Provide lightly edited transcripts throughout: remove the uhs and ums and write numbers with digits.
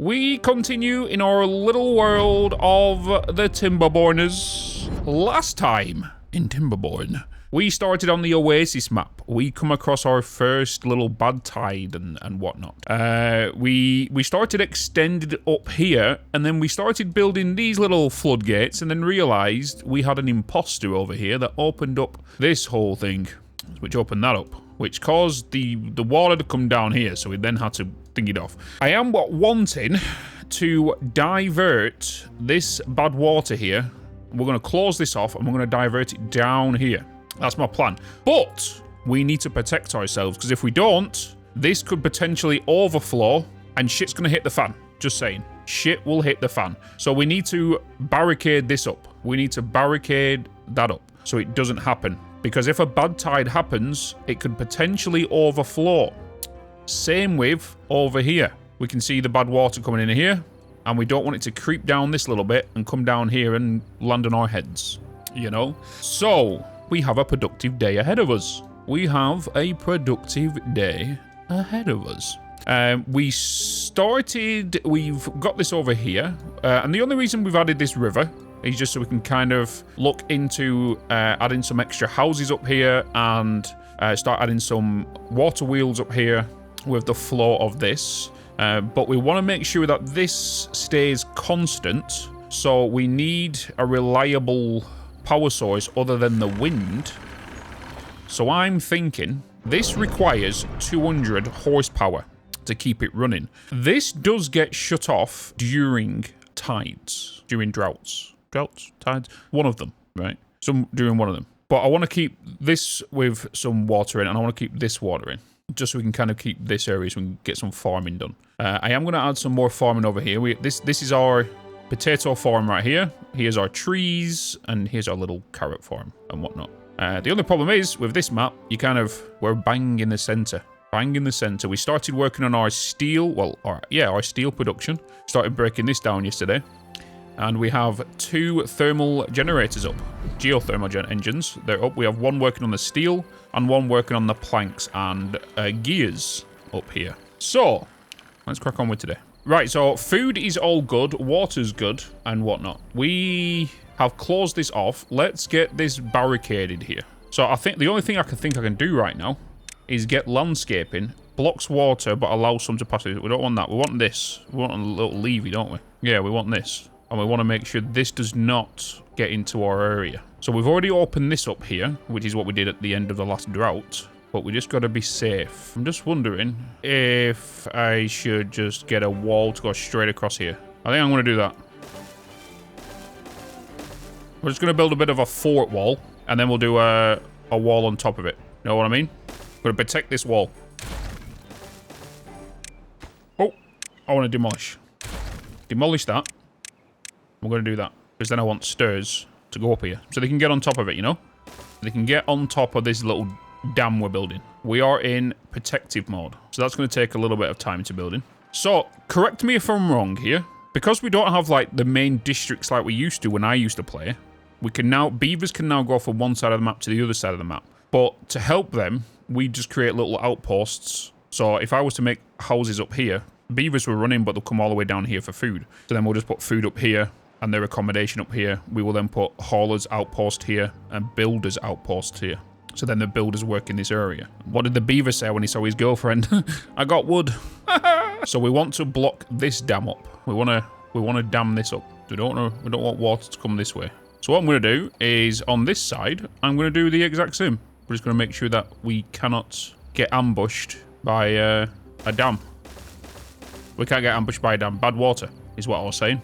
We continue in our little world of the Timberborners. Last time in Timberborn, we started on the Oasis map. We come across our first little bad tide and whatnot. We started extended up here, and then we started building these little floodgates, and then realized we had an imposter over here that opened up this whole thing, which opened that up, which caused the water to come down here, so we then had to think it off. I am wanting to divert this bad water here. We're going to close this off, and we're going to divert it down here. That's my plan. But we need to protect ourselves, because if we don't, this could potentially overflow, and shit's going to hit the fan. Just saying. Shit will hit the fan. So we need to barricade this up. We need to barricade that up so it doesn't happen. Because if a bad tide happens, it could potentially overflow. Same with over here. We can see the bad water coming in here, and we don't want it to creep down this little bit and come down here and land on our heads, you know? So we have a productive day ahead of us. We've got this over here, and the only reason we've added this river is just so we can kind of look into adding some extra houses up here and start adding some water wheels up here with the flow of this. But we want to make sure that this stays constant, so we need a reliable power source other than the wind. So I'm thinking this requires 200 horsepower to keep it running. This does get shut off during tides, during droughts, tides, one of them, right? During one of them. But I want to keep this with some water in, and I want to keep this water in, just so we can kind of keep this area so we can get some farming done. I am going to add some more farming over here. This is our potato farm right here. Here's our trees, and here's our little carrot farm and whatnot. The only problem is, with this map, we're bang in the center. Bang in the center. We started working on our steel, our steel production. Started breaking this down yesterday. And we have 2 thermal generators up. Geothermal engines. They're up. We have one working on the steel and one working on the planks and gears up here. So, let's crack on with today. Right, so food is all good. Water's good and whatnot. We have closed this off. Let's get this barricaded here. So I think the only thing I can do right now is get landscaping. Blocks water but allows some to pass through. We don't want that. We want this. We want a little levee, don't we? Yeah, we want this. And we want to make sure this does not get into our area. So we've already opened this up here, which is what we did at the end of the last drought. But we just got to be safe. I'm just wondering if I should just get a wall to go straight across here. I think I'm going to do that. We're just going to build a bit of a fort wall, and then we'll do a wall on top of it. You know what I mean? We're going to protect this wall. Oh, I want to demolish. Demolish that. We're going to do that, because then I want stairs to go up here, so they can get on top of it, you know? They can get on top of this little dam we're building. We are in protective mode, so that's going to take a little bit of time to build in. So, correct me if I'm wrong here. Because we don't have, like, the main districts like we used to when I used to play, beavers can now go from one side of the map to the other side of the map. But to help them, we just create little outposts. So, if I was to make houses up here, beavers were running, but they'll come all the way down here for food. So then we'll just put food up here, and their accommodation up here. We will then put haulers outpost here and builders outpost here. So then the builders work in this area. What did the beaver say when he saw his girlfriend? I got wood. So we want to block this dam up. We want to dam this up. We don't want water to come this way. So what I'm going to do is on this side, I'm going to do the exact same. We're just going to make sure that we cannot get ambushed by a dam. We can't get ambushed by a dam. Bad water is what I was saying.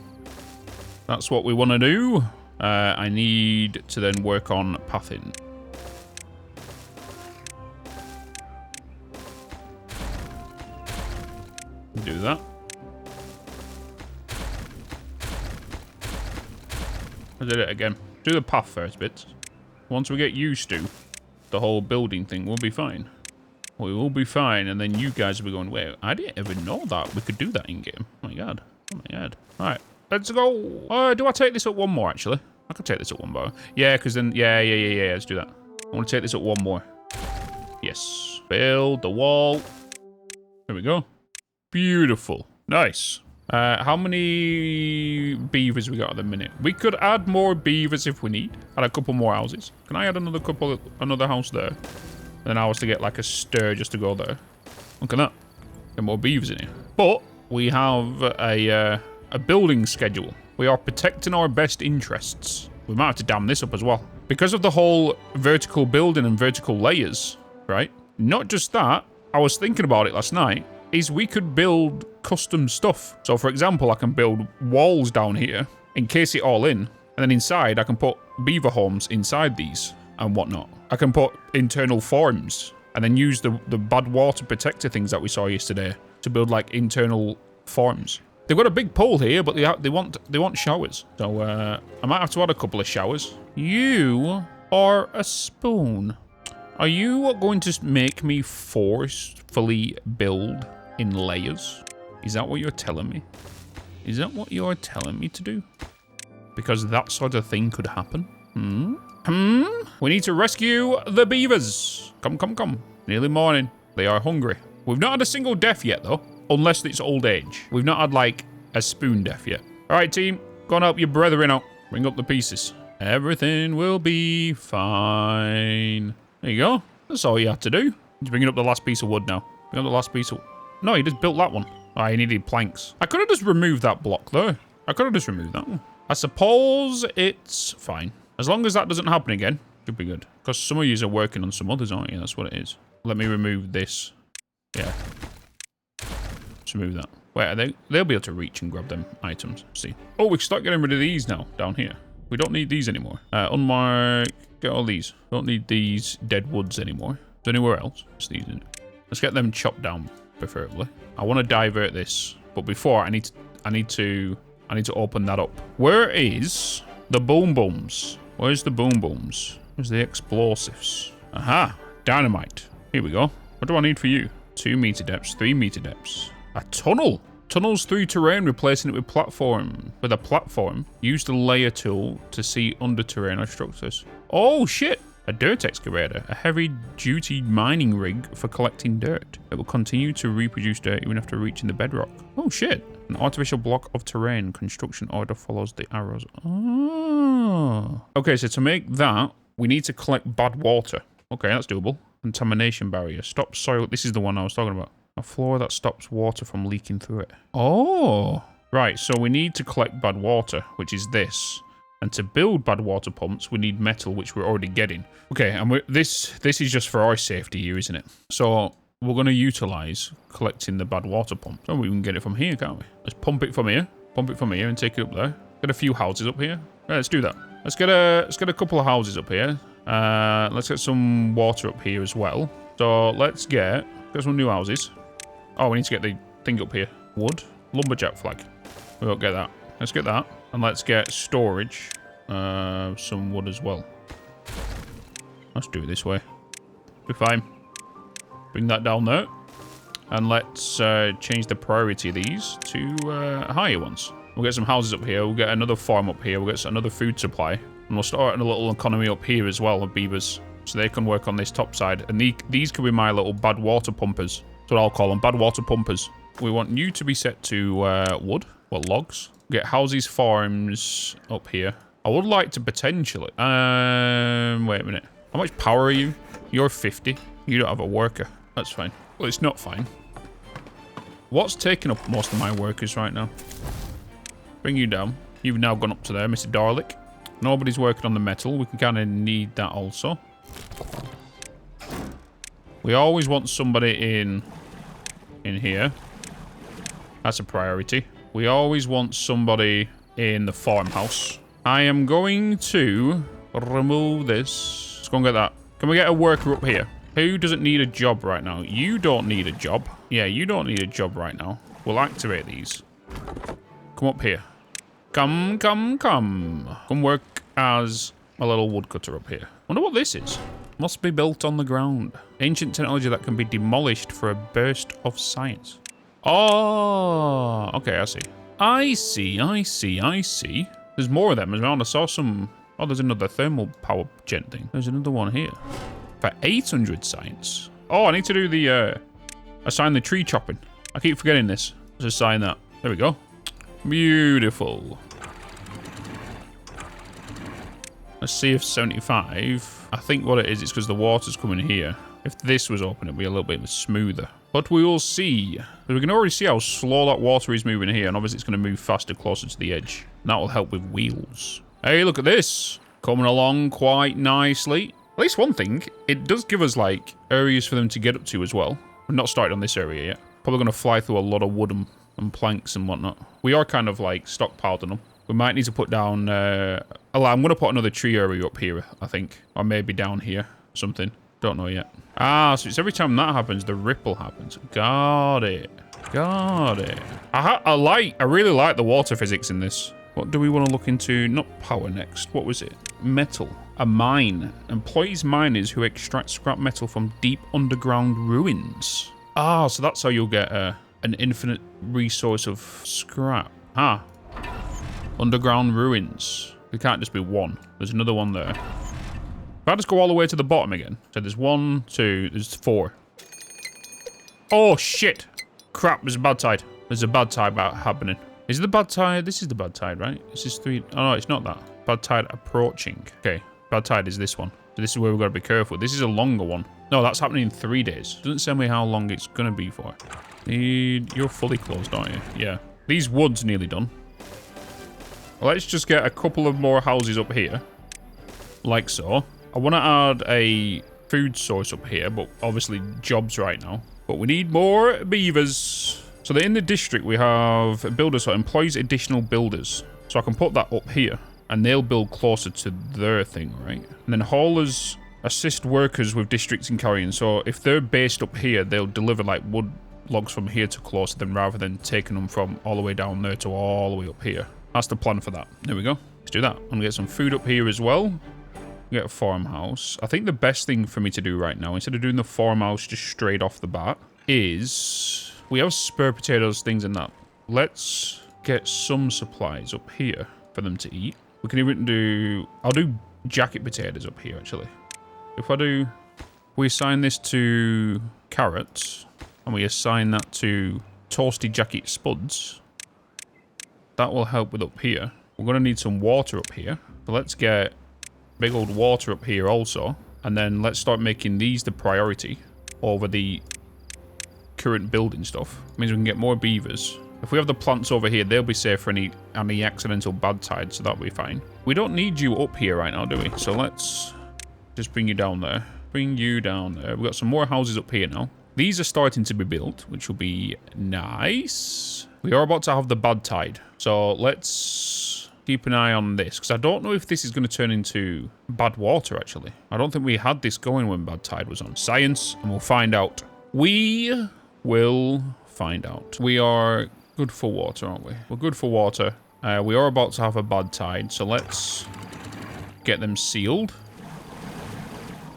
That's what we want to do. I need to then work on pathing. Do that. I did it again. Do the path first, Bitz. Once we get used to the whole building thing, we'll be fine. We will be fine, and then you guys will be going, wait, I didn't even know that we could do that in-game. Oh my god. Oh my god. Alright. Let's go. Do I take this up one more, actually? I could take this up one more. Yeah, because then... Yeah. Let's do that. I want to take this up one more. Yes. Build the wall. There we go. Beautiful. Nice. How many beavers we got at the minute? We could add more beavers if we need. Add a couple more houses. Can I add another house there? And then I was to get like a stir just to go there. Look at that. Get more beavers in here. But we have a building schedule. We are protecting our best interests. We might have to dam this up as well. Because of the whole vertical building and vertical layers, right? Not just that, I was thinking about it last night, is we could build custom stuff. So for example, I can build walls down here, encase it all in, and then inside I can put beaver homes inside these and whatnot. I can put internal farms and then use the Badwater protector things that we saw yesterday to build like internal farms. They've got a big pool here, but they want showers. So I might have to add a couple of showers. You are a spoon. Are you going to make me forcefully build in layers? Is that what you're telling me? Is that what you're telling me to do? Because that sort of thing could happen. We need to rescue the beavers. Come. Nearly morning. They are hungry. We've not had a single death yet, though. Unless it's old age. We've not had, like, a spoon death yet. All right, team. Go and help your brethren out. Bring up the pieces. Everything will be fine. There you go. That's all you had to do. He's bringing up the last piece of wood now. Bring up the last piece of... No, he just built that one. Oh, he needed planks. I could have just removed that block, though. I could have just removed that one. I suppose it's fine. As long as that doesn't happen again, should be good. Because some of you are working on some others, aren't you? That's what it is. Let me remove this. Yeah. Let's remove that. Where are they? They'll be able to reach and grab them items. Let's see. Oh, we can start getting rid of these now, down here. We don't need these anymore. Unmark. Get all these. Don't need these dead woods anymore. Is there anywhere else? Just these. Let's get them chopped down, preferably. I want to divert this, but before I need to open that up. Where is the boom booms? Where's the boom booms? Where's the explosives? Aha! Dynamite. Here we go. What do I need for you? 2 meter depths, 3 meter depths. A tunnel. Tunnels through terrain, replacing it with a platform. Use the layer tool to see under terrain or structures. Oh shit! A dirt excavator, a heavy-duty mining rig for collecting dirt. It will continue to reproduce dirt even after reaching the bedrock. Oh shit! An artificial block of terrain. Construction order follows the arrows. Oh. Okay, so to make that, we need to collect bad water. Okay, that's doable. Contamination barrier. Stop soil. This is the one I was talking about. A floor that stops water from leaking through it. Oh. Right, so we need to collect bad water, which is this. And to build bad water pumps, we need metal, which we're already getting. Okay, and this is just for our safety here, isn't it? So we're going to utilize collecting the bad water pump. So we can get it from here, can't we? Let's pump it from here. Pump it from here and take it up there. Get a few houses up here. Right, let's do that. Let's get a couple of houses up here. Let's get some water up here as well. So let's get some new houses. Oh, we need to get the thing up here. Wood. Lumberjack flag. We won't get that. Let's get that. And let's get storage. Some wood as well. Let's do it this way. Be fine. Bring that down there. And let's change the priority of these to higher ones. We'll get some houses up here. We'll get another farm up here. We'll get another food supply. And we'll start a little economy up here as well of beavers. So they can work on this top side. And these could be my little bad water pumpers. That's what I'll call them. Bad water pumpers. We want you to be set to wood. What, logs? Get houses, farms up here. I would like to potentially... wait a minute. How much power are you? You're 50. You don't have a worker. That's fine. Well, it's not fine. What's taking up most of my workers right now? Bring you down. You've now gone up to there, Mr. Darlick. Nobody's working on the metal. We can kind of need that also. We always want somebody in here. That's a priority. We always want somebody in the farmhouse. I am going to remove this. Let's go and get that. Can we get a worker up here? Who doesn't need a job right now? You don't need a job. Yeah, you don't need a job right now. We'll activate these. Come up here. Come. Come work as a little woodcutter up here. Wonder what this is. Must be built on the ground. Ancient technology that can be demolished for a burst of science. Oh, okay, I see. There's more of them as well. I saw some... Oh, there's another thermal power gen thing. There's another one here. For 800 science. Oh, I need to do the... assign the tree chopping. I keep forgetting this. Let's assign that. There we go. Beautiful. Let's see if 75... I think what it is, it's because the water's coming here. If this was open, it'd be a little bit smoother. But we will see. We can already see how slow that water is moving here, and obviously it's going to move faster closer to the edge. And that will help with wheels. Hey, look at this. Coming along quite nicely. At least one thing, it does give us, like, areas for them to get up to as well. We're not started on this area yet. Probably going to fly through a lot of wood and planks and whatnot. We are kind of, like, stockpiled on them. We might need to put down... I'm going to put another tree area up here, I think. Or maybe down here. Something. Don't know yet. Ah, so it's every time that happens, the ripple happens. Got it. Got it. I really like the water physics in this. What do we want to look into? Not power next. What was it? Metal. A mine. Employs miners who extract scrap metal from deep underground ruins. Ah, so that's how you'll get an infinite resource of scrap. Ah. Underground ruins. There can't just be one. There's another one there. If I just go all the way to the bottom again. So there's 1, 2, there's 4. Oh, shit. Crap, there's a bad tide. There's a bad tide happening. Is it the bad tide? This is the bad tide, right? This is 3... Oh, no, it's not that. Bad tide approaching. Okay, bad tide is this one. So this is where we've got to be careful. This is a longer one. No, that's happening in 3 days. Doesn't tell me how long it's going to be for. You're fully closed, aren't you? Yeah. These woods nearly done. Well, let's just get a couple of more houses up here. Like so. I want to add a food source up here, but obviously jobs right now. But we need more beavers. So in the district, we have builders, so employs additional builders. So I can put that up here, and they'll build closer to their thing, right? And then haulers assist workers with districts and carrying. So if they're based up here, they'll deliver like wood logs from here to close to them, rather than taking them from all the way down there to all the way up here. That's the plan for that. There we go. Let's do that. I'm gonna get some food up here as well. Get a farmhouse. I think the best thing for me to do right now, instead of doing the farmhouse just straight off the bat, is we have spare potatoes, things in that. Let's get some supplies up here for them to eat. We can even do... I'll do jacket potatoes up here, actually. If I do... We assign this to carrots, and we assign that to toasty jacket spuds. That will help with up here. We're going to need some water up here. So let's get big old water up here also. And then let's start making these the priority over the current building stuff. It means we can get more beavers. If we have the plants over here, they'll be safe for any accidental bad tide, so that'll be fine. We don't need you up here right now, do we? So let's just bring you down there. Bring you down there. We've got some more houses up here now. These are starting to be built, which will be nice. We are about to have the bad tide. So let's keep an eye on this, because I don't know if this is going to turn into Badwater, actually. I don't think we had this going when bad tide was on. Science, and we'll find out. We will find out. We are good for water, aren't we? We're good for water. We are about to have a bad tide, so let's get them sealed.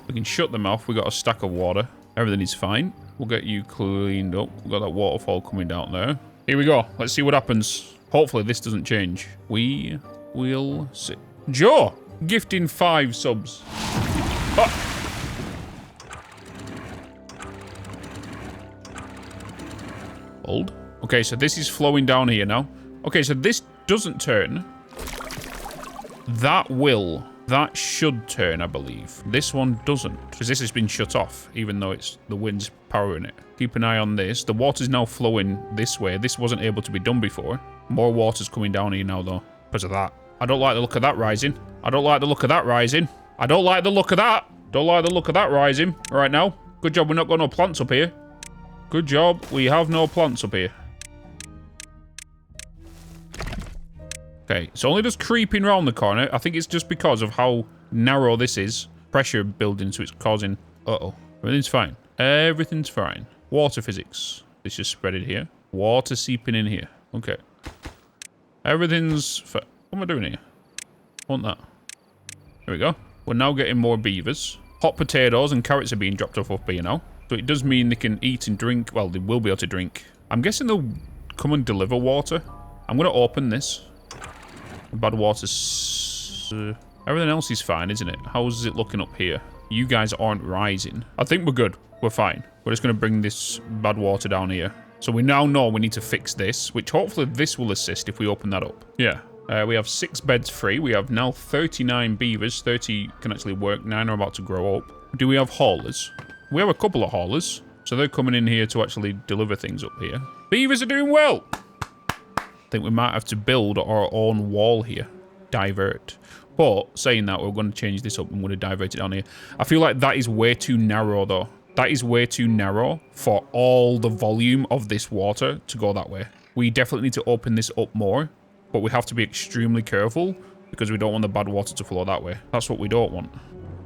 We can shut them off. We got a stack of water. Everything is fine. We'll get you cleaned up. We've got that waterfall coming down there. Here we go. Let's see what happens. Hopefully this doesn't change. We will see. Joe! Gifting 5 subs. Oh. Hold. Okay, so this is flowing down here now. Okay, so this doesn't turn. That will. That should turn, I believe. This one doesn't, because this has been shut off, even though it's the wind's powering it. Keep an eye on this. The water's now flowing this way. This wasn't able to be done before. More water's coming down here now, though, because of that. I don't like the look of that rising. I don't like the look of that rising. I don't like the look of that. Don't like the look of that rising right now. Good job we're not got no plants up here. Good job we have no plants up here. Okay, it's only just creeping around the corner. I think it's just because of how narrow this is. Pressure building, so it's causing... Uh-oh. Everything's fine. Everything's fine. Water physics. It's just spreading here. Water seeping in here. Okay. Everything's... What am I doing here? I want that. There we go. We're now getting more beavers. Hot potatoes and carrots are being dropped off up here now. So it does mean they can eat and drink. Well, they will be able to drink. I'm guessing they'll come and deliver water. I'm going to open this. Badwater's... everything else is fine, isn't it? How's it looking up here? You guys aren't rising. I think we're good. We're fine. We're just going to bring this Badwater down here. So we now know we need to fix this, which hopefully this will assist if we open that up. Yeah. We have 6 beds free. We have now 39 beavers. 30 can actually work. 9 are about to grow up. Do we have haulers? We have a couple of haulers. So they're coming in here to actually deliver things up here. Beavers are doing well. I think we might have to build our own wall here. Divert. But saying that, we're going to change this up and we're going to divert it down here. I feel like that is way too narrow though. That is way too narrow for all the volume of this water to go that way. We definitely need to open this up more, but we have to be extremely careful because we don't want the bad water to flow that way. That's what we don't want.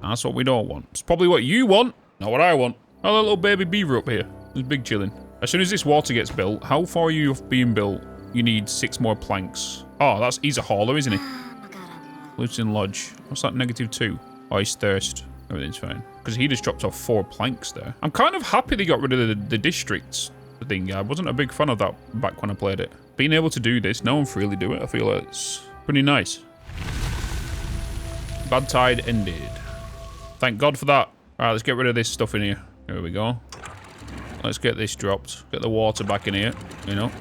That's what we don't want. It's probably what you want, not what I want. Oh, a little baby beaver up here. There's big chilling. As soon as this water gets built, how far are you being built? You need 6 more planks. Oh, he's a hauler, isn't he? Luton Lodge. What's that, -2? Oh, he's thirst. Everything's fine. Because he just dropped off 4 planks there. I'm kind of happy they got rid of the districts thing. I wasn't a big fan of that back when I played it. Being able to do this, no one freely do it. I feel like it's pretty nice. Bad tide ended. Thank God for that. Alright, let's get rid of this stuff in here. There we go. Let's get this dropped. Get the water back in here, you know.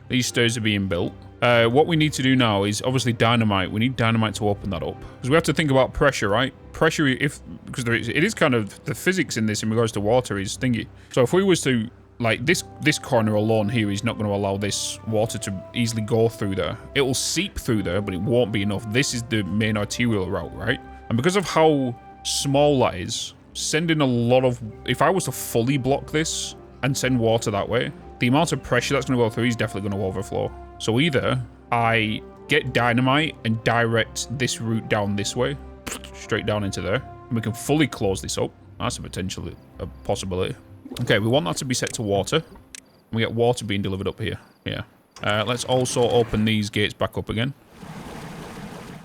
These stairs are being built. What we need to do now is obviously dynamite. We need dynamite to open that up. Because we have to think about pressure, right? Pressure, because it is kind of, the physics in this in regards to water is thingy. So if we was to, like, this corner alone here is not going to allow this water to easily go through there. It will seep through there, but it won't be enough. This is the main arterial route, right? And because of how small that is, sending a lot of... If I was to fully block this and send water that way, the amount of pressure that's going to go through is definitely going to overflow. So either I get dynamite and direct this route down this way, straight down into there, and we can fully close this up. That's a possibility. Okay, we want that to be set to water. We get water being delivered up here. Yeah. Let's also open these gates back up again.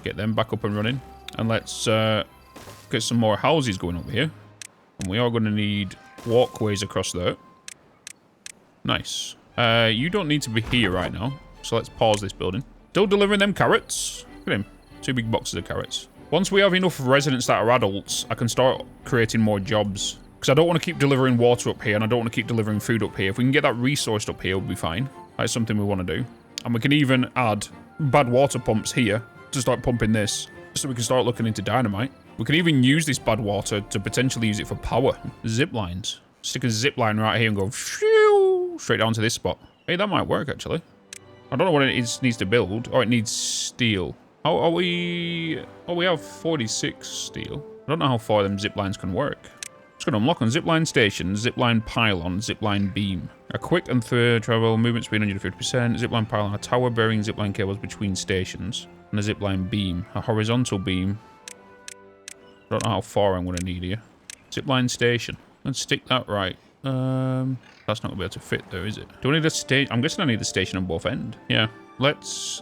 Get them back up and running. And let's get some more houses going up here. And we are going to need walkways across there. Nice. You don't need to be here right now. So let's pause this building. Still delivering them carrots. Look at him. 2 big boxes of carrots. Once we have enough residents that are adults, I can start creating more jobs. Because I don't want to keep delivering water up here, and I don't want to keep delivering food up here. If we can get that resourced up here, we'll be fine. That's something we want to do. And we can even add bad water pumps here to start pumping this, so we can start looking into dynamite. We can even use this bad water to potentially use it for power. Zip lines. Stick a zip line right here and go straight down to this spot. Hey, that might work, actually. I don't know what it needs to build. Oh, it needs steel. How are we... Oh, we have 46 steel. I don't know how far them zip lines can work. It's going to unlock on zipline station, zipline pylon, zipline beam. A quick and third travel, movement speed 150%, zipline pylon, a tower bearing zipline cables between stations, and a zipline beam. A horizontal beam. I don't know how far I'm going to need here. Zipline station. Let's stick that right. That's not going to be able to fit there, is it? Do I need a station? I'm guessing I need the station on both ends. Yeah. Let's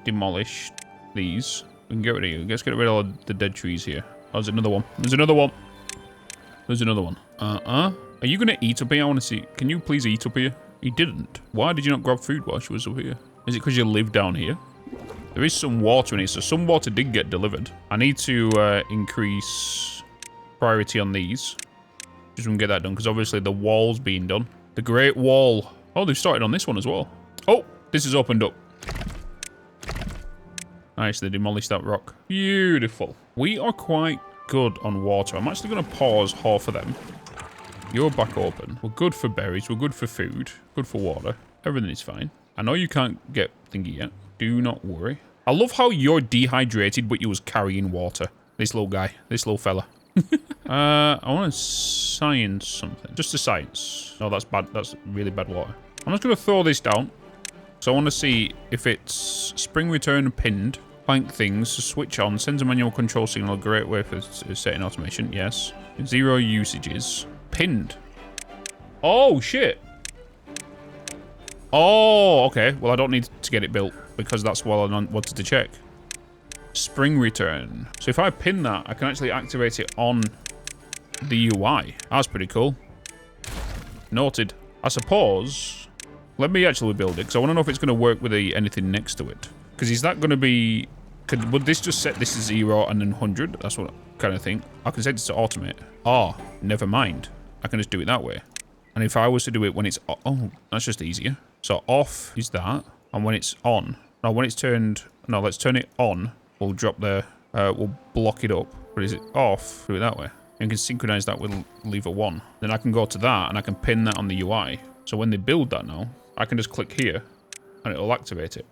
demolish these. We can get rid of you. Let's get rid of all the dead trees here. Oh, there's another one. There's another one. There's another one. Are you going to eat up here? I want to see. Can you please eat up here? He didn't. Why did you not grab food while she was up here? Is it because you live down here? There is some water in here, so some water did get delivered. I need to increase priority on these. Just so we can get that done, because obviously the wall's being done. The Great Wall. Oh, they've started on this one as well. Oh, this is opened up. Nice, they demolished that rock. Beautiful. We are quite good on water. I'm actually going to pause half of them. You're back open. We're good for berries. We're good for food. Good for water. Everything is fine. I know you can't get thingy yet. Do not worry. I love how you're dehydrated, but you was carrying water. This little guy. This little fella. I want to science something. Just a science. No, that's bad. That's really bad water. I'm just going to throw this down. So I want to see if it's spring return pinned. Plank things to switch on. Sends a manual control signal. A great way for setting automation. Yes. 0 usages. Pinned. Oh, shit. Oh, okay. Well, I don't need to get it built because that's what I wanted to check. Spring return. So if I pin that, I can actually activate it on the UI. That's pretty cool. Noted. I suppose... Let me actually build it, because I want to know if it's going to work with anything next to it. Because is that going to be... Would this just set this to 0 and then 100? That's what kind of thing. I can set it to automate. Oh, never mind. I can just do it that way. And if I was to do it when it's... Oh, that's just easier. So off is that. And when it's on... No, when it's turned... No, let's turn it on. We'll drop the... we'll block it up. But is it off? Do it that way. And you can synchronize that with lever 1. Then I can go to that and I can pin that on the UI. So when they build that now, I can just click here and it'll activate it.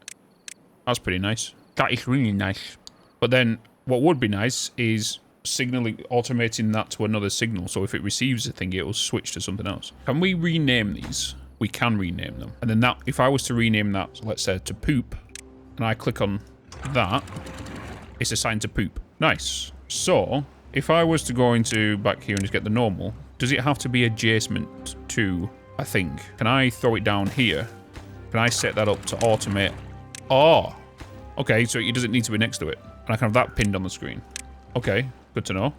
That's pretty nice. That is really nice. But then what would be nice is signaling, automating that to another signal. So if it receives a thing, it will switch to something else. Can we rename these? We can rename them. And then that, if I was to rename that, let's say to poop, and I click on that, it's assigned to poop. Nice. So if I was to go into back here and just get the normal, does it have to be adjacent to a thing? Can I throw it down here? Can I set that up to automate? Oh, okay. So it doesn't need to be next to it. And I can have that pinned on the screen. Okay, good to know.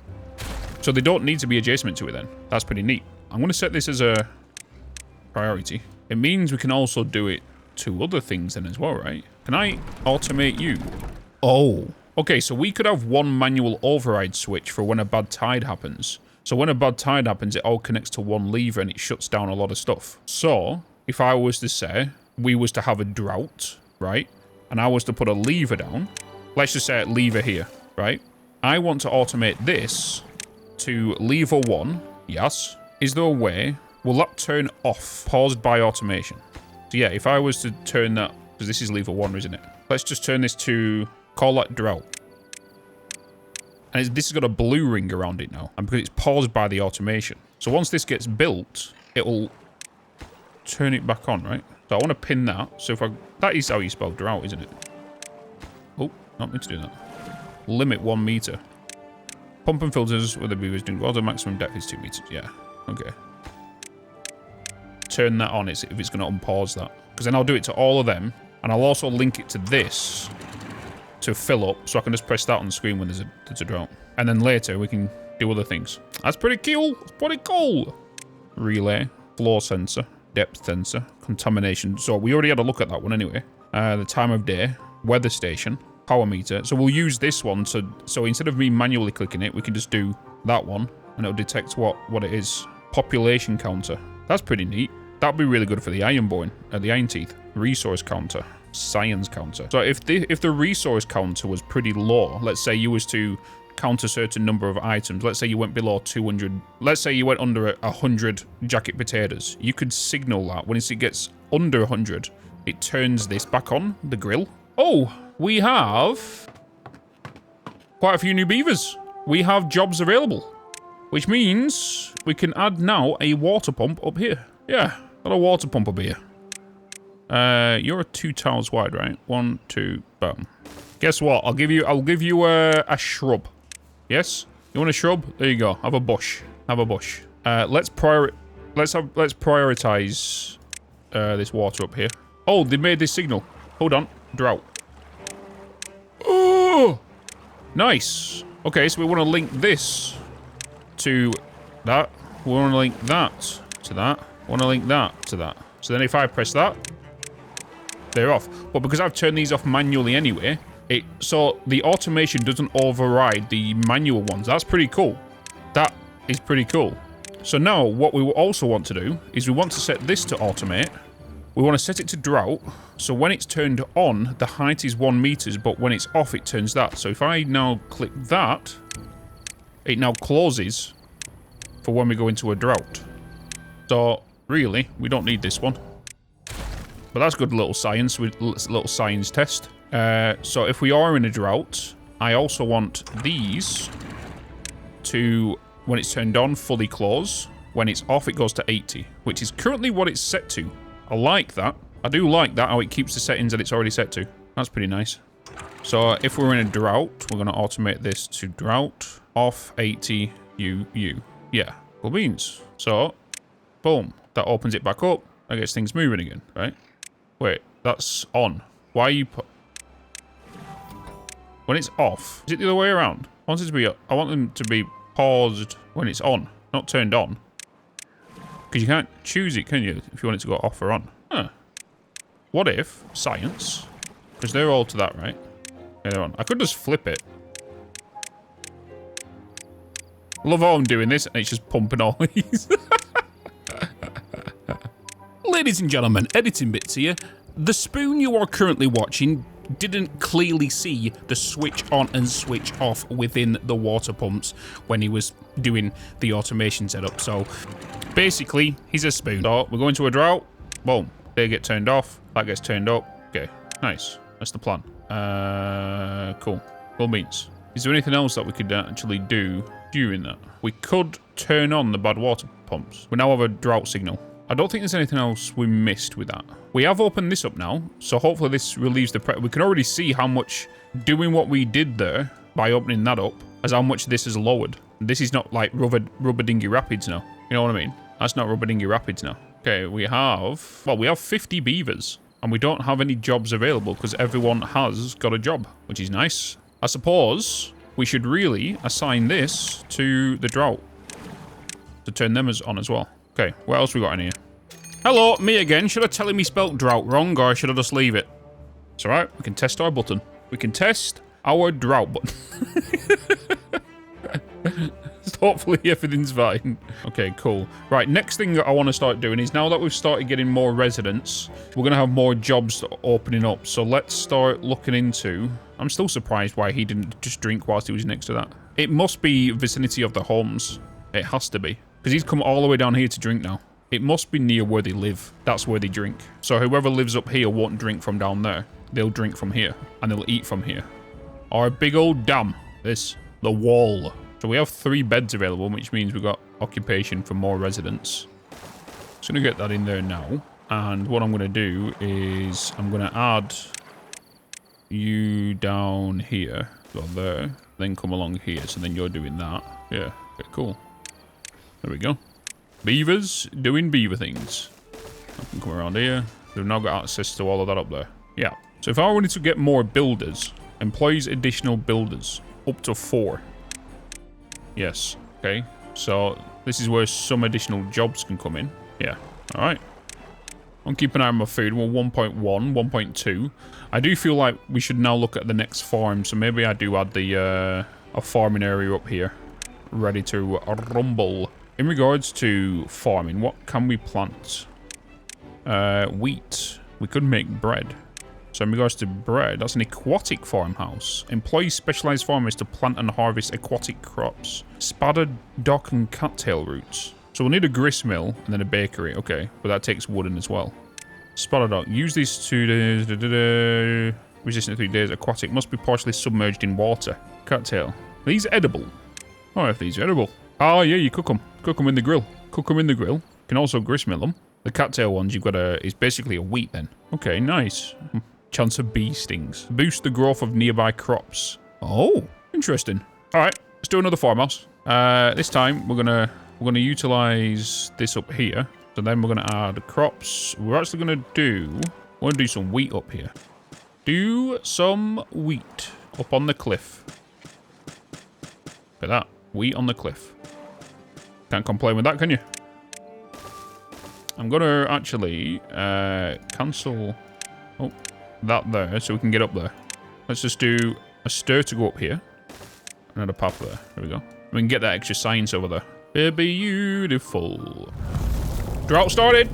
So they don't need to be adjacent to it then. That's pretty neat. I'm going to set this as a priority. It means we can also do it to other things then as well, right? Can I automate you? Oh, okay. So we could have one manual override switch for when a bad tide happens. So when a bad tide happens, it all connects to one lever and it shuts down a lot of stuff. So if I was to say we was to have a drought, right? And I was to put a lever down, let's just say a lever here, right? I want to automate this to lever 1. Yes. Is there a way? Will that turn off? Paused by automation. So yeah, if I was to turn that, because this is lever 1, isn't it? Let's just turn this to, call that drought. And this has got a blue ring around it now. And because it's paused by the automation. So once this gets built, it will turn it back on, right? So I want to pin that. So if I... That is how you spell drought, isn't it? Oh, not meant to do that. Limit 1 meter. Pump and filters with the beavers doing well. The maximum depth is 2 meters. Yeah. Okay. Turn that on if it's going to unpause that. Because then I'll do it to all of them. And I'll also link it to this to fill up. So I can just press that on the screen when there's a drought. And then later we can do other things. That's pretty cool. It's pretty cool. Relay. Flow sensor. Depth sensor. Contamination. So we already had a look at that one anyway. The time of day. Weather station. Power meter. So we'll use this one. So instead of me manually clicking it, we can just do that one. And it'll detect what it is. Population counter. That's pretty neat. That'd be really good for the iron teeth. Resource counter. Science counter. So if the resource counter was pretty low, let's say you was to count a certain number of items, let's say you went below 200, let's say you went under 100 jacket potatoes, you could signal that when it gets under 100, it turns this back on, the grill. Oh, we have quite a few new beavers. We have jobs available, which means we can add now a water pump up here. Yeah, got a water pump up here. You're 2 tiles wide, right? 1, 2, boom. Guess what? I'll give you a shrub. Yes? You want a shrub? There you go. Have a bush. Have a bush. Let's prioritize this water up here. Oh, they made this signal. Hold on. Drought. Oh! Nice. Okay, so we want to link this to that. We want to link that to that. We want to link that to that. So then if I press that, they're off. But because I've turned these off manually anyway, so the automation doesn't override the manual ones. That's pretty cool. That is pretty cool. So now what we also want to do is we want to set this to automate. We want to set it to drought. So when it's turned on, the height is 1 meters, but when it's off, it turns that. So if I now click that, it now closes for when we go into a drought. So really, we don't need this one. But that's good little science, little science test. So if we are in a drought, I also want these to, when it's turned on, fully close. When it's off, it goes to 80, which is currently what it's set to. I like that. I do like that, how it keeps the settings that it's already set to. That's pretty nice. So if we're in a drought, we're going to automate this to drought, off 80, U. Yeah, cool beans. So, boom. That opens it back up. That gets things moving again, right? Wait, that's on. Why are you when it's off, is it the other way around? I want them to be paused when it's on, not turned on. Because you can't choose it, can you? If you want it to go off or on. Huh. What if science? Because they're all to that, right? Yeah, they're on. I could just flip it. Love how I'm doing this and it's just pumping all these. Ladies and gentlemen, Editing Bitz here. The spoon you are currently watching didn't clearly see the switch on and switch off within the water pumps when he was doing the automation setup. So basically, he's a spoon. So we're going to a drought. Boom. They get turned off. That gets turned up. Okay, nice. That's the plan. Cool. Cool beans. Is there anything else that we could actually do during that? We could turn on the Badwater pumps. We now have a drought signal. I don't think there's anything else we missed with that. We have opened this up now, so hopefully this relieves the pressure. We can already see how much doing what we did there by opening that up as how much this has lowered. This is not like rubber dinghy rapids now. You know what I mean? That's not rubber dinghy rapids now. Okay, we have 50 beavers, and we don't have any jobs available because everyone has got a job, which is nice. I suppose we should really assign this to the drought to turn them on as well. Okay, what else we got in here? Hello, me again. Should I tell him he spelt drought wrong, or should I just leave it? It's alright, we can test our button. We can test our drought button. Hopefully everything's fine. Okay, cool. Right, next thing that I want to start doing is now that we've started getting more residents, we're going to have more jobs opening up. So let's start looking into... I'm still surprised why he didn't just drink whilst he was next to that. It must be vicinity of the homes. It has to be. Because he's come all the way down here to drink now. It must be near where they live. That's where they drink. So whoever lives up here won't drink from down there. They'll drink from here. And they'll eat from here. Our big old dam. The wall. So we have 3 beds available, which means we've got occupation for more residents. Just going to get that in there now. And what I'm going to do is I'm going to add you down here. So there. Then come along here. So then you're doing that. Yeah. Okay, cool. There we go. Beavers doing beaver things. I can come around here. We've now got access to all of that up there. Yeah. So if I wanted to get more builders, employees additional builders, up to 4. Yes. Okay. So this is where some additional jobs can come in. Yeah. All right. I'm keeping an eye on my food. We're 1.1, 1.2. I do feel like we should now look at the next farm. So maybe I do add the a farming area up here, ready to rumble. In regards to farming, what can we plant? Wheat. We could make bread. So in regards to bread, that's an aquatic farmhouse. Employs specialized farmers to plant and harvest aquatic crops. Spadder, dock, and cattail roots. So we'll need a grist mill and then a bakery. Okay, but that takes wooden as well. Spadder dock. Use these 2 days. Resistant 3 days. Aquatic. Must be partially submerged in water. Cattail. Are these edible? Oh, if these are edible. Oh, yeah, you cook them. Cook them in the grill. Cook them in the grill. You can also grist mill them. The cattail ones, you've got is basically a wheat then. Okay, nice. Chance of bee stings. Boost the growth of nearby crops. Oh, interesting. All right, let's do another farmhouse. This time, we're gonna utilize this up here. So then we're gonna add crops. We're actually gonna do some wheat up here. Do some wheat up on the cliff. Look at that. Wheat on the cliff. Can't complain with that, can you? I'm going to actually cancel that there so we can get up there. Let's just do a stair to go up here. Another path there. There we go. We can get that extra science over there. It'll be beautiful. Drought started.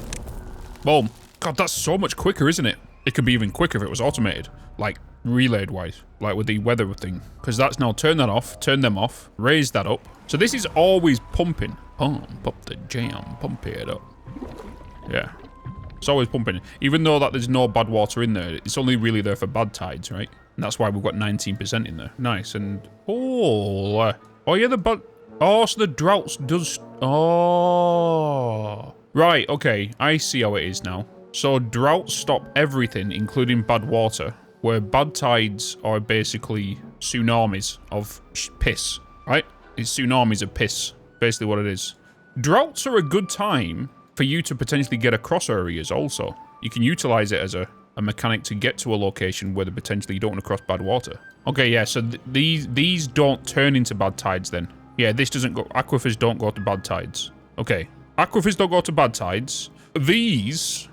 Boom. God, that's so much quicker, isn't it? It could be even quicker if it was automated. Like, relayed-wise. Like with the weather thing. Because that's now turn that off, turn them off, raise that up. So this is always pumping. Pump up the jam, pump it up. Yeah. It's always pumping. Even though that there's no bad water in there, it's only really there for bad tides, right? And that's why we've got 19% in there. Nice. And, oh yeah, oh, so the droughts does, oh. Right, okay. I see how it is now. So droughts stop everything, including bad water, where bad tides are basically tsunamis of piss, right? It's tsunamis of piss, basically what it is. Droughts are a good time for you to potentially get across areas also. You can utilize it as a mechanic to get to a location where potentially you don't want to cross bad water. Okay, yeah, so these don't turn into bad tides then. Yeah, this doesn't go, aquifers don't go to bad tides. Okay, aquifers don't go to bad tides. These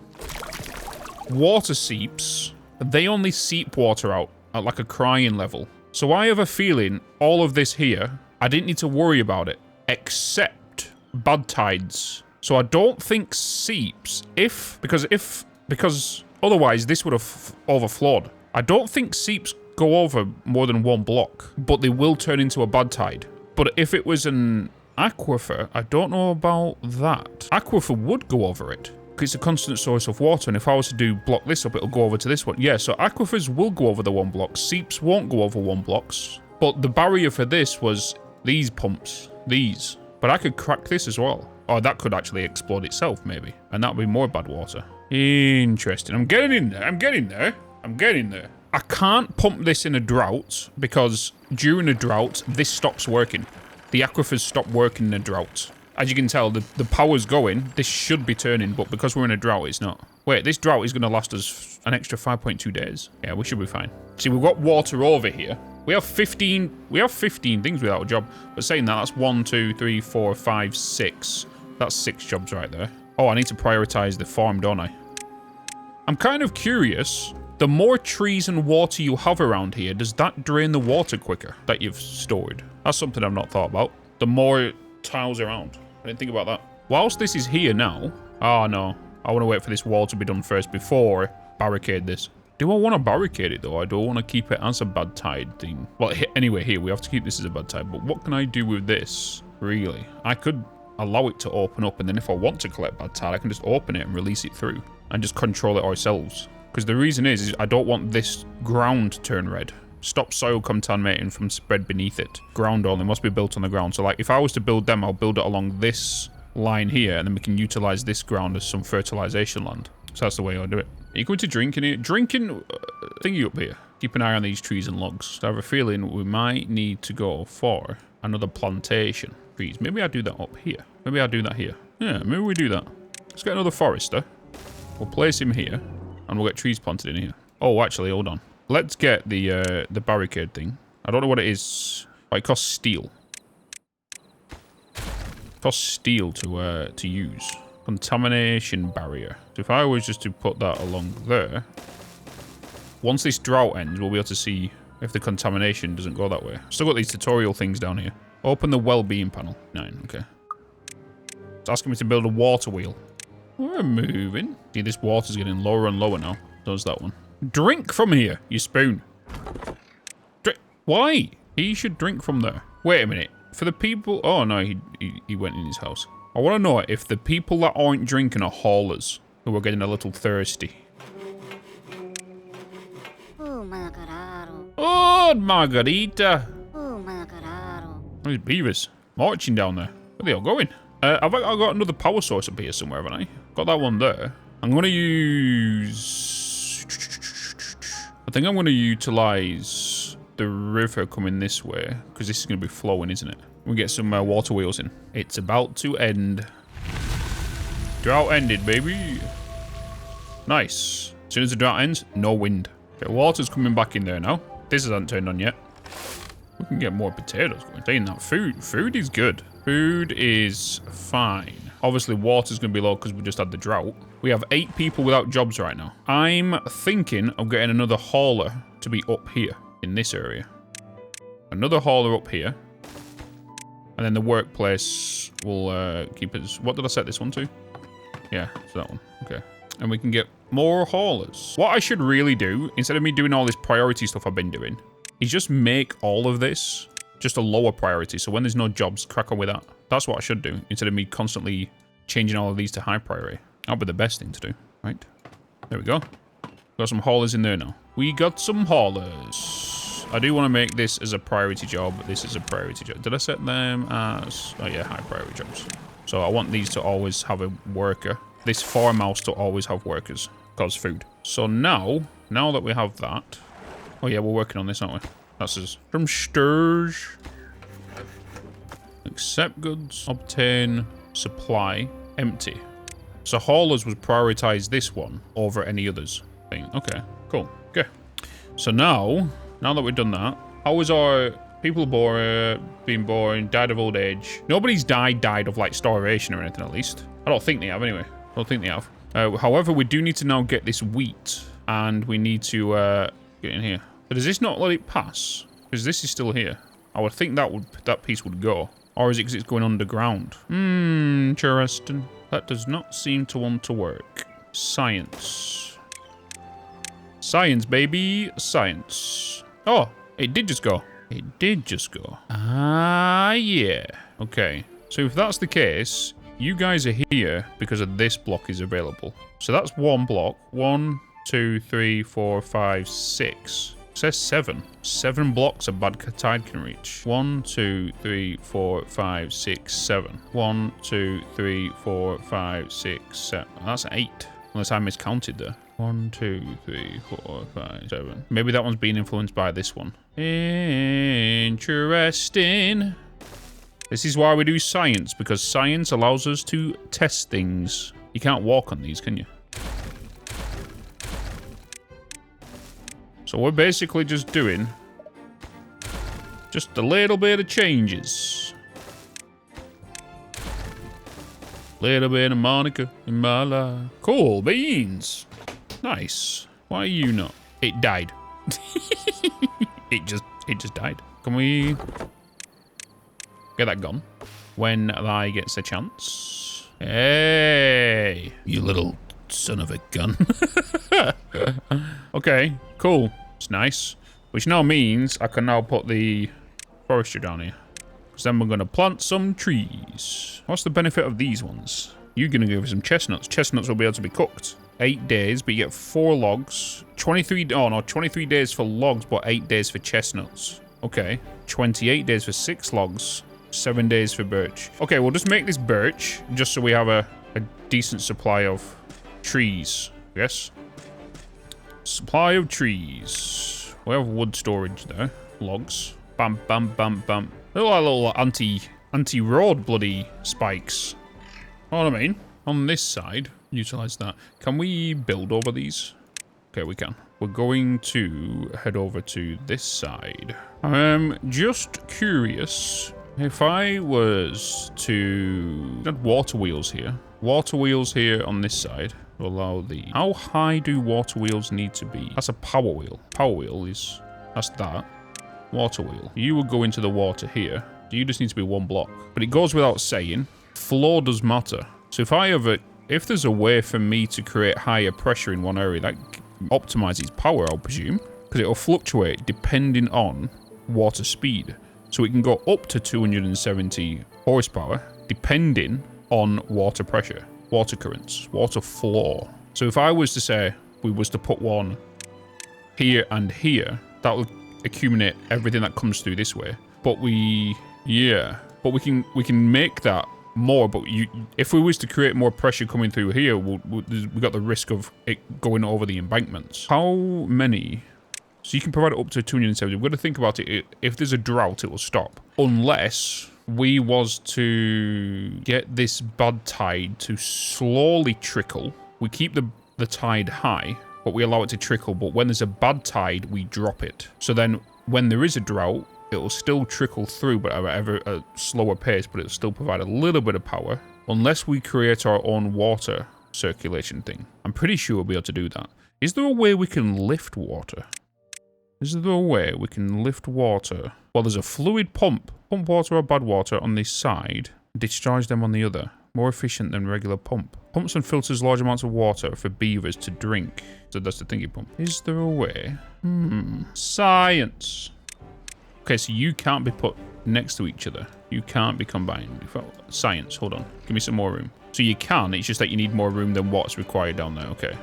water seeps, they only seep water out at like a crying level. So I have a feeling all of this here, I didn't need to worry about it, except bad tides. So So I don't think seeps, because otherwise this would have overflowed. I don't think seeps go over more than one block, but they will turn into a bad tide. But if it was an aquifer, I don't know about that. Aquifer would go over it, because it's a constant source of water, and if I was to block this up, it'll go over to this one. Yeah, so aquifers will go over the one block. Seeps won't go over one blocks. But the barrier for this was these pumps. These. But I could crack this as well. Or that could actually explode itself, maybe. And that would be more bad water. Interesting. I'm getting in there. I'm getting there. I'm getting there. I can't pump this in a drought, because during a drought, this stops working. The aquifers stop working in a drought. As you can tell, the power's going. This should be turning, but because we're in a drought, it's not. Wait, this drought is going to last us an extra 5.2 days. Yeah, we should be fine. See, we've got water over here. We have 15 things without a job. But saying that, that's 1, 2, 3, 4, 5, 6. That's 6 jobs right there. Oh, I need to prioritize the farm, don't I? I'm kind of curious. The more trees and water you have around here, does that drain the water quicker that you've stored? That's something I've not thought about. The more tiles around. I didn't think about that. Whilst this is here now... Oh, no. I want to wait for this wall to be done first before barricade this. Do I want to barricade it, though? I don't want to keep it as a bad tide thing. Well, anyway, here, we have to keep this as a bad tide. But what can I do with this, really? I could allow it to open up, and then if I want to collect bad tide, I can just open it and release it through. And just control it ourselves. Because the reason is I don't want this ground to turn red. Stop soil contaminating from spread beneath it. Ground only must be built on the ground. So, like, if I was to build them, I'll build it along this line here, and then we can utilize this ground as some fertilization land. So that's the way I'll do it. Are you going to drink in here? Drinking thingy up here. Keep an eye on these trees and logs. I have a feeling we might need to go for another plantation. Trees. Maybe I'll do that up here. Maybe I'll do that here. Yeah, maybe we do that. Let's get another forester. We'll place him here, and we'll get trees planted in here. Oh, actually, hold on. Let's get the barricade thing. I don't know what it is. Oh, it costs steel. It costs steel to use. Contamination barrier. So if I was just to put that along there, once this drought ends, we'll be able to see if the contamination doesn't go that way. Still got these tutorial things down here. Open the well-being panel. 9, okay. It's asking me to build a water wheel. We're moving. See, this water's getting lower and lower now. Does that one. Drink from here, you spoon. Why? He should drink from there. Wait a minute. For the people... Oh, no, he went in his house. I want to know if the people that aren't drinking are haulers who are getting a little thirsty. Oh, Margarita. These beavers marching down there. Where are they all going? I've got another power source up here somewhere, haven't I? Got that one there. I'm going to use... I think I'm going to utilize the river coming this way, because this is going to be flowing, isn't it? We get some water wheels in. It's about to end. Drought ended, baby. Nice. As soon as the drought ends, no wind. Okay, water's coming back in there now. This hasn't turned on yet. We can get more potatoes going. Saying that, food is good. Food is fine. Obviously, water's going to be low because we just had the drought. We have 8 people without jobs right now. I'm thinking of getting another hauler to be up here in this area. Another hauler up here. And then the workplace will keep us... What did I set this one to? Yeah, it's that one. Okay. And we can get more haulers. What I should really do, instead of me doing all this priority stuff I've been doing, is just make all of this just a lower priority. So when there's no jobs, crack on with that. That's what I should do, instead of me constantly changing all of these to high priority. That'll be the best thing to do, right? There we go. Got some haulers in there now. We got some haulers. I do want to make this as a priority job. This is a priority job. Did I set them as... Oh, yeah, high priority jobs. So I want these to always have a worker. This farmhouse to always have workers. Cause food. So now that we have that... Oh, yeah, we're working on this, aren't we? That's us. From Sturge. Accept goods. Obtain. Supply. Empty. So haulers would prioritize this one over any others. Okay, cool. Okay. So now that we've done that, how is our people being born, died of old age? Nobody's died of like starvation or anything, at least. I don't think they have anyway. I don't think they have. However, we do need to now get this wheat, and we need to get in here. So does this not let it pass? Because this is still here. I would think that piece would go. Or is it because it's going underground? Interesting. That does not seem to want to work. Science. Science, baby. Science. Oh, it did just go. It did just go. Ah, yeah. Okay. So if that's the case, you guys are here because of this block is available. So that's one block. 1, 2, 3, 4, 5, 6. It says 7. 7 blocks a bad tide can reach. 1, 2, 3, 4, 5, 6, 7. 1, 2, 3, 4, 5, 6, 7. That's 8. Unless I miscounted there. 1, 2, 3, 4, 5, 7. Maybe that one's being influenced by this one. Interesting. This is why we do science, because science allows us to test things. You can't walk on these, can you? So we're basically just doing just a little bit of changes. Little bit of Monica in my life. Cool beans. Nice. Why are you not? It died. It just died. Can we get that gone when I gets a chance? Hey, you little son of a gun. Okay, cool. It's nice. Which now means I can now put the forestry down here. Because then we're going to plant some trees. What's the benefit of these ones? You're going to give us some chestnuts. Chestnuts will be able to be cooked. 8 days, but you get 4 logs. 23 days for logs, but 8 days for chestnuts. Okay. 28 days for 6 logs. 7 days for birch. Okay, we'll just make this birch, just so we have a decent supply of trees. Yes? Supply of trees. We have wood storage there. Logs. Bam, bam, bam, bam. They're like little anti-road bloody spikes. Know what I mean? On this side, utilize that. Can we build over these? Okay, we can. We're going to head over to this side. I'm just curious. If I was to add water wheels here. Water wheels here on this side. Allow the... How high do water wheels need to be? That's a power wheel. Power wheel is... That's that. Water wheel. You would go into the water here. You just need to be 1 block. But it goes without saying, flow does matter. So if there's a way for me to create higher pressure in one area, that optimizes power, I'll presume. Because it'll fluctuate depending on water speed. So it can go up to 270 horsepower, depending on water pressure, water currents, water flow. So if I was to say we was to put one here and here, that would accumulate everything that comes through this way. But we can make that more. But if we was to create more pressure coming through here, we got the risk of it going over the embankments. How many? So you can provide it up to 270. We've got to think about it. If there's a drought, it will stop. Unless we was to get this bad tide to slowly trickle. We keep the tide high, but we allow it to trickle. But when there's a bad tide, we drop it. So then when there is a drought, it will still trickle through, but at a slower pace, but it'll still provide a little bit of power. Unless we create our own water circulation thing. I'm pretty sure we'll be able to do that. Is there a way we can lift water? Is there a way we can lift water? Well, there's a fluid pump. Pump water or bad water on this side. Discharge them on the other. More efficient than regular pump. Pumps and filters large amounts of water for beavers to drink. So that's the thingy pump. Is there a way? Science. Okay, so you can't be put next to each other. You can't be combined. Science, hold on. Give me some more room. So you can, it's just that you need more room than what's required down there. Okay.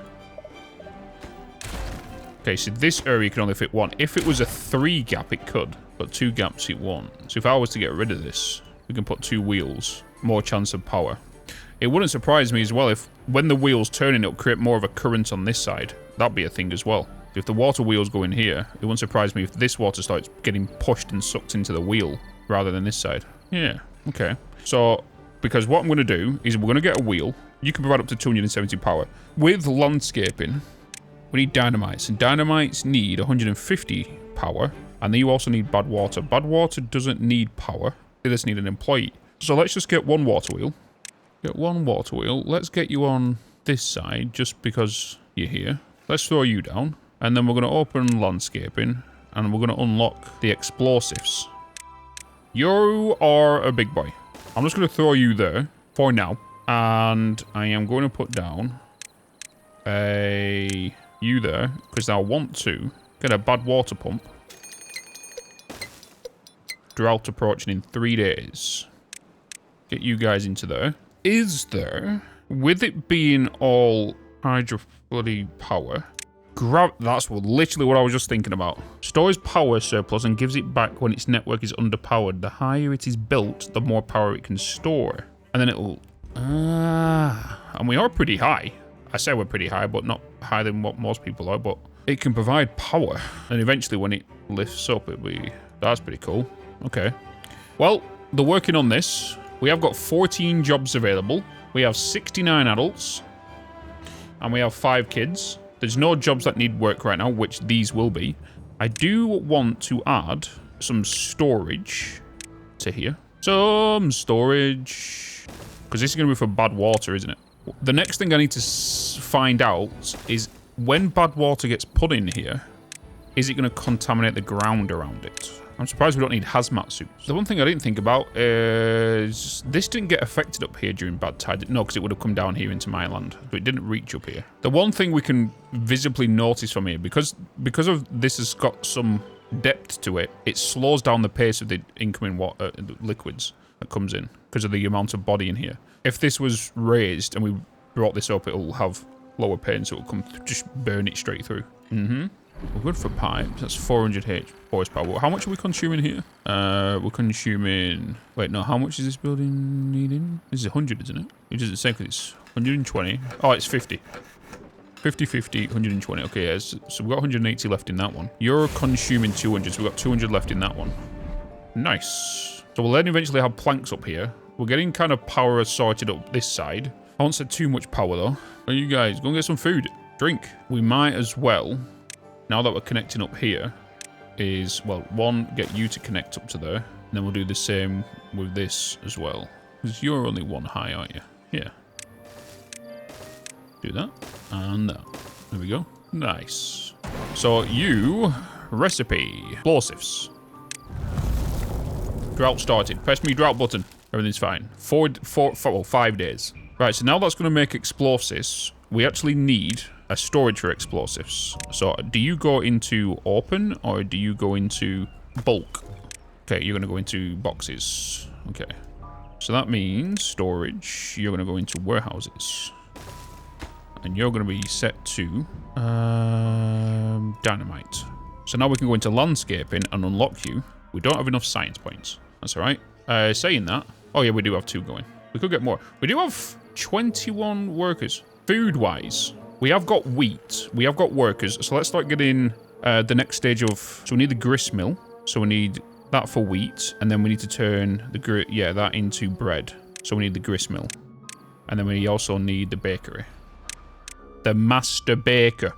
Okay, so this area can only fit 1. If it was a 3 gap, it could. But 2 gaps, it won't. So if I was to get rid of this, we can put 2 wheels. More chance of power. It wouldn't surprise me as well if when the wheels turning, it'll create more of a current on this side. That'd be a thing as well. If the water wheels go in here, it wouldn't surprise me if this water starts getting pushed and sucked into the wheel rather than this side. Yeah, okay. So, because what I'm going to do is we're going to get a wheel. You can provide up to 270 power. With landscaping, we need dynamites, and dynamites need 150 power, and then you also need bad water. Bad water doesn't need power, they just need an employee. So let's just get 1 water wheel. Get 1 water wheel. Let's get you on this side, just because you're here. Let's throw you down, and then we're going to open landscaping, and we're going to unlock the explosives. You are a big boy. I'm just going to throw you there, for now. And I am going to put down a you there, because I want to get a Badwater pump. Drought approaching in 3 days. Get you guys into there. Is there, with it being all hydro bloody power, that's literally what I was just thinking about. Stores power surplus and gives it back when its network is underpowered. The higher it is built, the more power it can store. And then it'll... and we are pretty high. I say we're pretty high, but not higher than what most people are, but it can provide power. And eventually when it lifts up, it'll be... That's pretty cool. Okay. Well, they're working on this. We have got 14 jobs available. We have 69 adults. And we have 5 kids. There's no jobs that need work right now, which these will be. I do want to add some storage to here. Some storage. Because this is going to be for Badwater, isn't it? The next thing I need to find out is when Badwater gets put in here, is it going to contaminate the ground around it? I'm surprised we don't need hazmat suits. The one thing I didn't think about is this didn't get affected up here during bad tide. No, because it would have come down here into my land, but it didn't reach up here. The one thing we can visibly notice from here, because of this has got some depth to it, it slows down the pace of the incoming water, liquids that comes in because of the amount of body in here. If this was raised and we brought this up, it'll have lower pain, so it'll come just burn it straight through. We're good for pipes. That's 400 horsepower. How much are we consuming here? We're consuming... Wait, no. How much is this building needing? This is 100, isn't it? It doesn't say because it's 120. Oh, it's 50. 50, 50, 120. Okay, yeah, so we've got 180 left in that one. You're consuming 200, so we've got 200 left in that one. Nice. So we'll then eventually have planks up here. We're getting kind of power sorted up this side. I won't say too much power, though. So you guys, go and get some food. Drink. We might as well... Now that we're connecting up here, is, well, one, get you to connect up to there, and then we'll do the same with this as well. Because you're only one high, aren't you? Yeah. Do that, and that. There we go. Nice. So, you, recipe, explosives. Drought started. Press me drought button. Everything's fine. 5 days. Right, so now that's going to make explosives. We actually need a storage for explosives. So do you go into open or do you go into bulk? Okay, you're going to go into boxes. Okay. So that means storage. You're going to go into warehouses. And you're going to be set to dynamite. So now we can go into landscaping and unlock you. We don't have enough science points. That's all right. Saying that. Oh, yeah, we do have 2 going. We could get more. We do have 21 workers. Food-wise, we have got wheat. We have got workers. So let's start getting the next stage of... So we need the grist mill. So we need that for wheat. And then we need to turn the that into bread. So we need the grist mill. And then we also need the bakery. The master baker.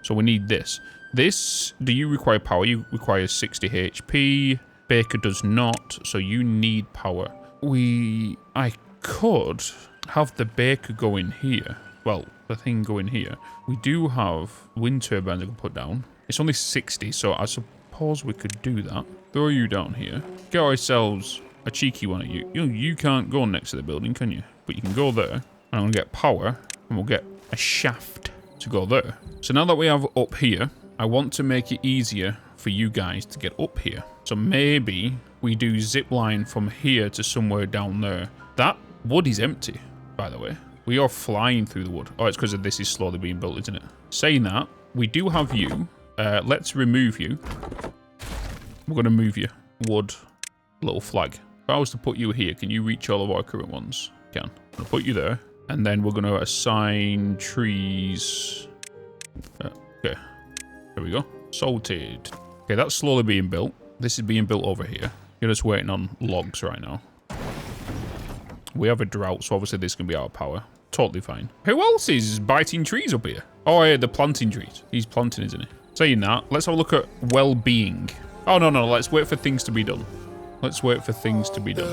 So we need this. This, do you require power? You require 60 HP. Baker does not. So you need power. I could have the baker go in here. Well, the thing go in here. We do have wind turbines I can put down. It's only 60, so I suppose we could do that. Throw you down here. Get ourselves a cheeky one at you. You can't go next to the building, can you? But you can go there. And I'm going to get power. And we'll get a shaft to go there. So now that we have up here, I want to make it easier for you guys to get up here. So maybe we do zipline from here to somewhere down there. That wood is empty, by the way. We are flying through the wood. Oh, it's because of this is slowly being built, isn't it? Saying that, we do have you. Let's remove you. We're going to move you. Wood. Little flag. If I was to put you here, can you reach all of our current ones? Can. I'm going to put you there. And then we're going to assign trees. Okay. There we go. Salted. Okay, that's slowly being built. This is being built over here. You're just waiting on logs right now. We have a drought, so obviously this can be our power. Totally fine. Who else is biting trees up here? Oh, yeah, the planting trees. He's planting, isn't he? Saying that, let's have a look at well-being. Oh, no. Let's wait for things to be done. Let's wait for things to be done.